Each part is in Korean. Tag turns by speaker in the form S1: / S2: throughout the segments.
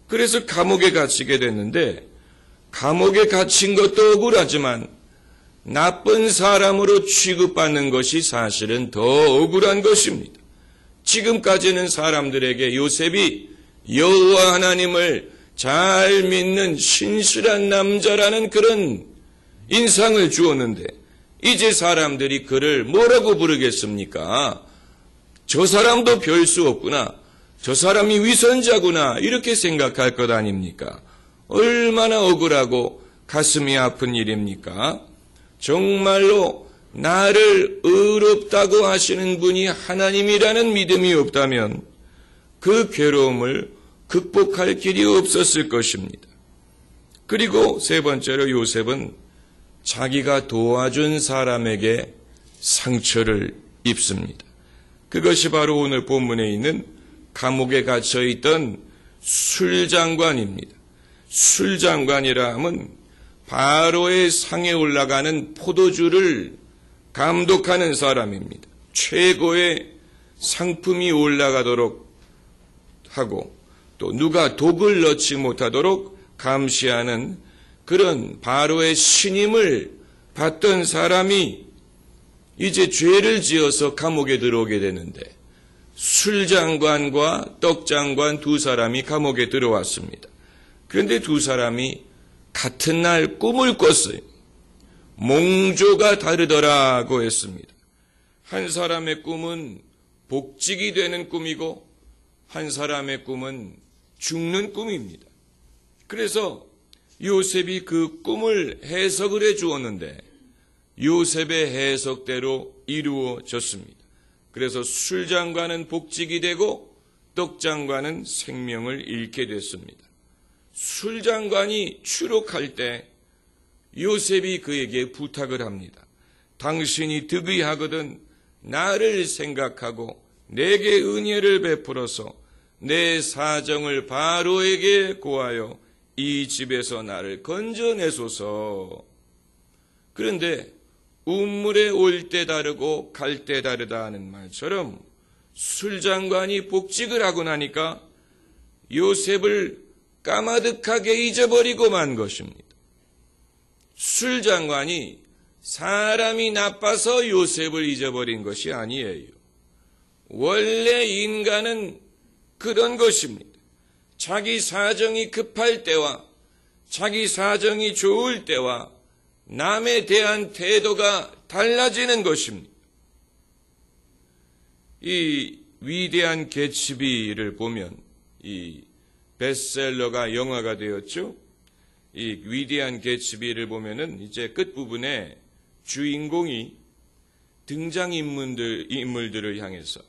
S1: 그래서 감옥에 갇히게 됐는데, 감옥에 갇힌 것도 억울하지만 나쁜 사람으로 취급받는 것이 사실은 더 억울한 것입니다. 지금까지는 사람들에게 요셉이 여호와 하나님을 잘 믿는 신실한 남자라는 그런 인상을 주었는데, 이제 사람들이 그를 뭐라고 부르겠습니까? 저 사람도 별 수 없구나, 저 사람이 위선자구나, 이렇게 생각할 것 아닙니까? 얼마나 억울하고 가슴이 아픈 일입니까? 정말로 나를 의롭다고 하시는 분이 하나님이라는 믿음이 없다면 그 괴로움을 극복할 길이 없었을 것입니다. 그리고 세 번째로 요셉은 자기가 도와준 사람에게 상처를 입습니다. 그것이 바로 오늘 본문에 있는 감옥에 갇혀 있던 술장관입니다. 술장관이라 함은 바로의 상에 올라가는 포도주를 감독하는 사람입니다. 최고의 상품이 올라가도록 하고 또 누가 독을 넣지 못하도록 감시하는 그런 바로의 신임을 받던 사람이 이제 죄를 지어서 감옥에 들어오게 되는데, 술장관과 떡장관 두 사람이 감옥에 들어왔습니다. 그런데 두 사람이 같은 날 꿈을 꿨어요. 몽조가 다르더라고 했습니다. 한 사람의 꿈은 복직이 되는 꿈이고 한 사람의 꿈은 죽는 꿈입니다. 그래서 요셉이 그 꿈을 해석을 해 주었는데 요셉의 해석대로 이루어졌습니다. 그래서 술장관은 복직이 되고 떡장관은 생명을 잃게 됐습니다. 술장관이 추록할 때 요셉이 그에게 부탁을 합니다. 당신이 득이 하거든 나를 생각하고 내게 은혜를 베풀어서 내 사정을 바로에게 고하여 이 집에서 나를 건져내소서. 그런데 운물에 올 때 다르고 갈 때 다르다 하는 말처럼 술장관이 복직을 하고 나니까 요셉을 까마득하게 잊어버리고 만 것입니다. 술장관이 사람이 나빠서 요셉을 잊어버린 것이 아니에요. 원래 인간은 그런 것입니다. 자기 사정이 급할 때와 자기 사정이 좋을 때와 남에 대한 태도가 달라지는 것입니다. 이 위대한 개츠비를 보면 이 베스트셀러가 영화가 되었죠. 이 위대한 개츠비를 보면은 이제 끝부분에 주인공이 등장인물들을 향해서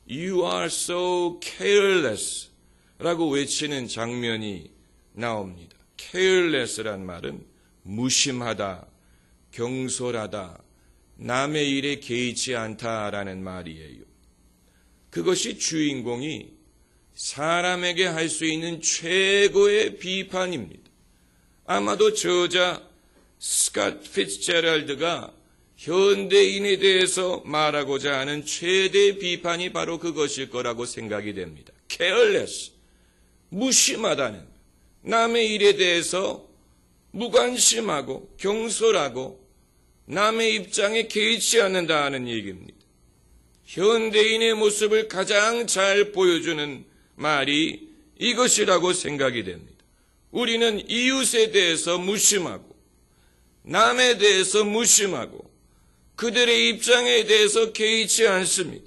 S1: You are so careless 라고 외치는 장면이 나옵니다. careless란 말은 무심하다, 경솔하다, 남의 일에 개의치 않다라는 말이에요. 그것이 주인공이 사람에게 할 수 있는 최고의 비판입니다. 아마도 저자 스캇 피츠제럴드가 현대인에 대해서 말하고자 하는 최대 비판이 바로 그것일 거라고 생각이 됩니다. careless, 무심하다는, 남의 일에 대해서 무관심하고 경솔하고 남의 입장에 개의치 않는다는 얘기입니다. 현대인의 모습을 가장 잘 보여주는 말이 이것이라고 생각이 됩니다. 우리는 이웃에 대해서 무심하고 남에 대해서 무심하고 그들의 입장에 대해서 개의치 않습니다.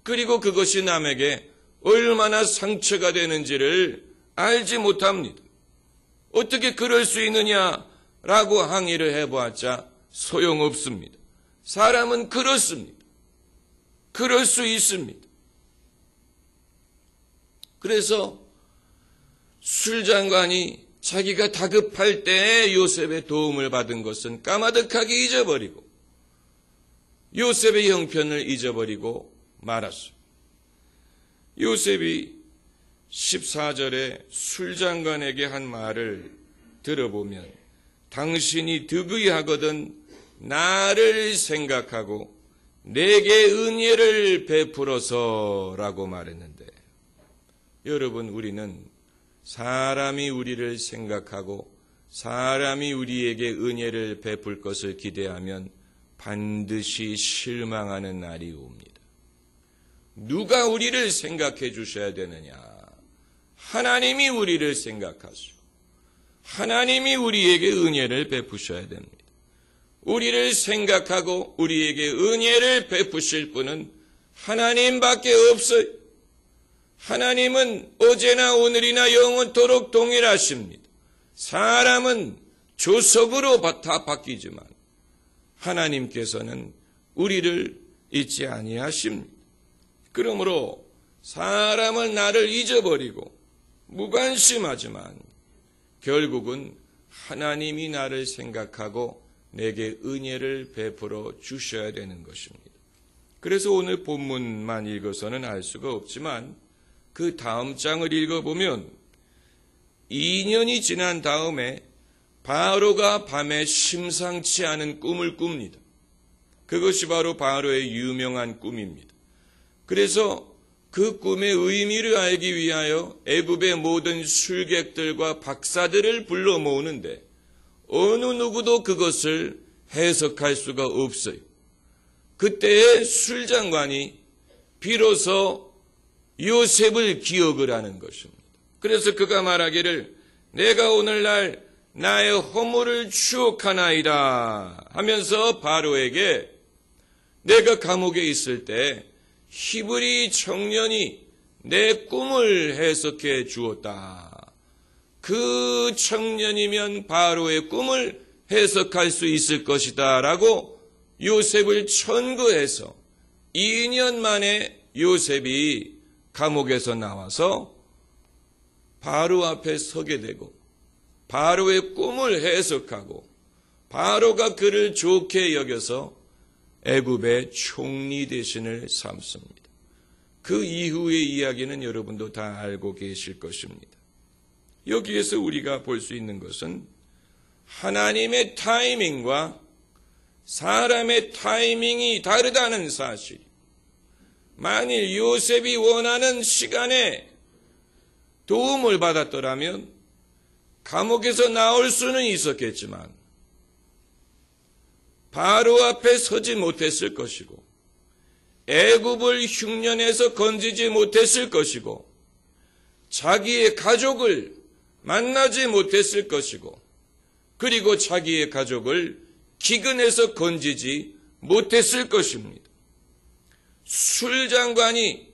S1: 그리고 그것이 남에게 얼마나 상처가 되는지를 알지 못합니다. 어떻게 그럴 수 있느냐라고 항의를 해보았자 소용없습니다. 사람은 그렇습니다. 그럴 수 있습니다. 그래서 술장관이 자기가 다급할 때 요셉의 도움을 받은 것은 까마득하게 잊어버리고 요셉의 형편을 잊어버리고 말았어요. 요셉이 14절에 술장관에게 한 말을 들어보면 당신이 득의 하거든 나를 생각하고 내게 은혜를 베풀어서 라고 말했는데, 여러분, 우리는 사람이 우리를 생각하고 사람이 우리에게 은혜를 베풀 것을 기대하면 반드시 실망하는 날이 옵니다. 누가 우리를 생각해 주셔야 되느냐? 하나님이 우리를 생각하시고 하나님이 우리에게 은혜를 베푸셔야 됩니다. 우리를 생각하고 우리에게 은혜를 베푸실 분은 하나님밖에 없어요. 하나님은 어제나 오늘이나 영원토록 동일하십니다. 사람은 조석으로 다 바뀌지만 하나님께서는 우리를 잊지 아니하십니다. 그러므로 사람은 나를 잊어버리고 무관심하지만 결국은 하나님이 나를 생각하고 내게 은혜를 베풀어 주셔야 되는 것입니다. 그래서 오늘 본문만 읽어서는 알 수가 없지만 그 다음 장을 읽어보면 2년이 지난 다음에 바로가 밤에 심상치 않은 꿈을 꿉니다. 그것이 바로 바로의 유명한 꿈입니다. 그래서 그 꿈의 의미를 알기 위하여 애굽의 모든 술객들과 박사들을 불러 모으는데 어느 누구도 그것을 해석할 수가 없어요. 그때의 술장관이 비로소 요셉을 기억을 하는 것입니다. 그래서 그가 말하기를 내가 오늘날 나의 허물을 추억하나이다 하면서 바로에게 내가 감옥에 있을 때 히브리 청년이 내 꿈을 해석해 주었다. 그 청년이면 바로의 꿈을 해석할 수 있을 것이다 라고 요셉을 천거해서 2년 만에 요셉이 감옥에서 나와서 바로 앞에 서게 되고 바로의 꿈을 해석하고 바로가 그를 좋게 여겨서 애굽의 총리 대신을 삼습니다. 그 이후의 이야기는 여러분도 다 알고 계실 것입니다. 여기에서 우리가 볼 수 있는 것은 하나님의 타이밍과 사람의 타이밍이 다르다는 사실. 만일 요셉이 원하는 시간에 도움을 받았더라면 감옥에서 나올 수는 있었겠지만 바로 앞에 서지 못했을 것이고 애굽을 흉년에서 건지지 못했을 것이고 자기의 가족을 만나지 못했을 것이고 그리고 자기의 가족을 기근에서 건지지 못했을 것입니다. 술장관이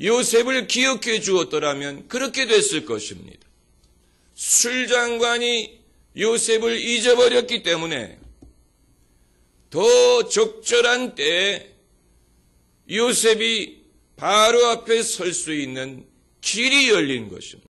S1: 요셉을 기억해 주었더라면 그렇게 됐을 것입니다. 술장관이 요셉을 잊어버렸기 때문에 더 적절한 때에 요셉이 바로 앞에 설 수 있는 길이 열린 것입니다.